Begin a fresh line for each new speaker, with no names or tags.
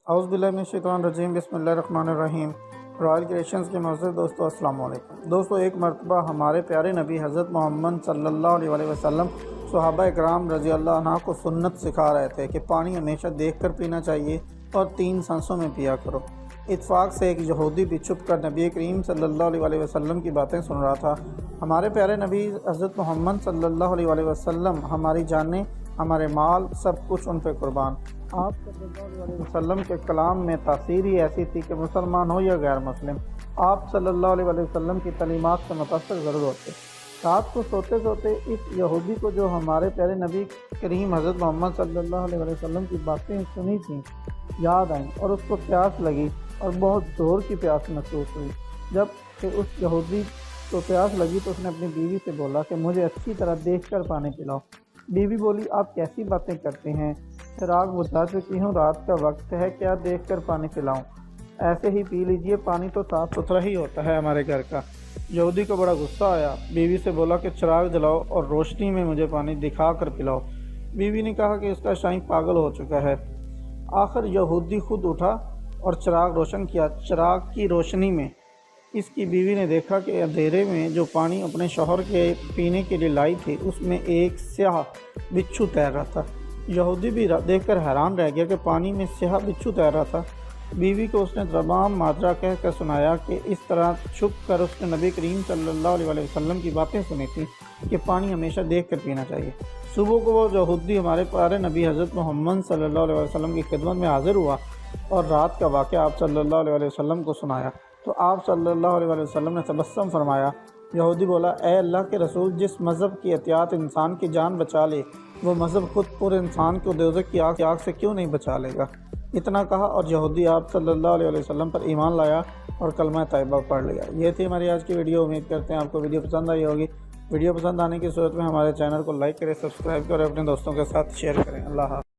اعوذ باللہ من الشیطان الرجیم، بسم اللہ الرحمن الرحیم۔ رائل کریشنز کے معزز دوستو السلام علیکم۔ دوستو، ایک مرتبہ ہمارے پیارے نبی حضرت محمد صلی اللہ علیہ وسلم صحابہ اکرام رضی اللہ عنہ کو سنت سکھا رہے تھے کہ پانی ہمیشہ دیکھ کر پینا چاہیے اور 3 سانسوں میں پیا کرو۔ اتفاق سے ایک یہودی بھی چھپ کر نبی کریم صلی اللہ علیہ وسلم کی باتیں سن رہا تھا۔ ہمارے پیارے نبی حضرت محمد صلی اللہ علیہ وسلم، ہماری جانیں، ہمارے مال، سب کچھ ان پہ قربان۔ آپ صلی اللہ علیہ وسلم کے کلام میں تاثیر ہی ایسی تھی کہ مسلمان ہو یا غیر مسلم، آپ صلی اللہ علیہ وسلم کی تعلیمات سے متاثر ضرور ہوتے۔ رات کو سوتے سوتے اس یہودی کو جو ہمارے پیارے نبی کریم حضرت محمد صلی اللہ علیہ وسلم کی باتیں سنی تھیں یاد آئیں، اور اس کو پیاس لگی اور بہت زور کی پیاس محسوس ہوئی۔ جب کہ اس یہودی کو پیاس لگی تو اس نے اپنی بیوی سے بولا کہ مجھے اچھی طرح دیکھ کر پانی پلاؤ۔ بیوی بولی، آپ کیسی باتیں کرتے ہیں، چراغ بجھا چکی ہوں، رات کا وقت ہے، کیا دیکھ کر پانی پلاؤں؟ ایسے ہی پی لیجئے، پانی تو صاف ستھرا ہی ہوتا ہے ہمارے گھر کا۔ یہودی کو بڑا غصہ آیا، بیوی سے بولا کہ چراغ جلاؤ اور روشنی میں مجھے پانی دکھا کر پلاؤ۔ بیوی نے کہا کہ اس کا شاہی پاگل ہو چکا ہے۔ آخر یہودی خود اٹھا اور چراغ روشن کیا۔ چراغ کی روشنی میں اس کی بیوی نے دیکھا کہ اندھیرے میں جو پانی اپنے شوہر کے پینے کے لیے لائی تھی اس میں ایک سیاہ بچھو تیر رہا تھا۔ یہودی بھی دیکھ کر حیران رہ گیا کہ پانی میں سیاہ بچھو تیر رہا تھا۔ بیوی کو اس نے تمام ماجرا کہہ کر سنایا کہ اس طرح چھپ کر اس نے نبی کریم صلی اللہ علیہ وسلم کی باتیں سنی تھیں کہ پانی ہمیشہ دیکھ کر پینا چاہیے۔ صبح کو وہ یہودی ہمارے پیارے نبی حضرت محمد صلی اللہ علیہ وسلم کی خدمت میں حاضر ہوا اور رات کا واقعہ آپ صلی اللہ علیہ وسلم کو سنایا تو آپ صلی اللہ علیہ وسلم نے تبسم فرمایا۔ یہودی بولا، اے اللہ کے رسول، جس مذہب کی احتیاط انسان کی جان بچا لے وہ مذہب خود پورے انسان کو دوزخ کی آگ سے کیوں نہیں بچا لے گا؟ اتنا کہا اور یہودی آپ صلی اللہ علیہ وسلم پر ایمان لایا اور کلمہ طیبہ پڑھ لیا۔ یہ تھی ہماری آج کی ویڈیو۔ امید کرتے ہیں آپ کو ویڈیو پسند آئی ہوگی۔ ویڈیو پسند آنے کی صورت میں ہمارے چینل کو لائک کریں، سبسکرائب کریں، اپنے دوستوں کے ساتھ شیئر کریں۔ اللہ حافظ۔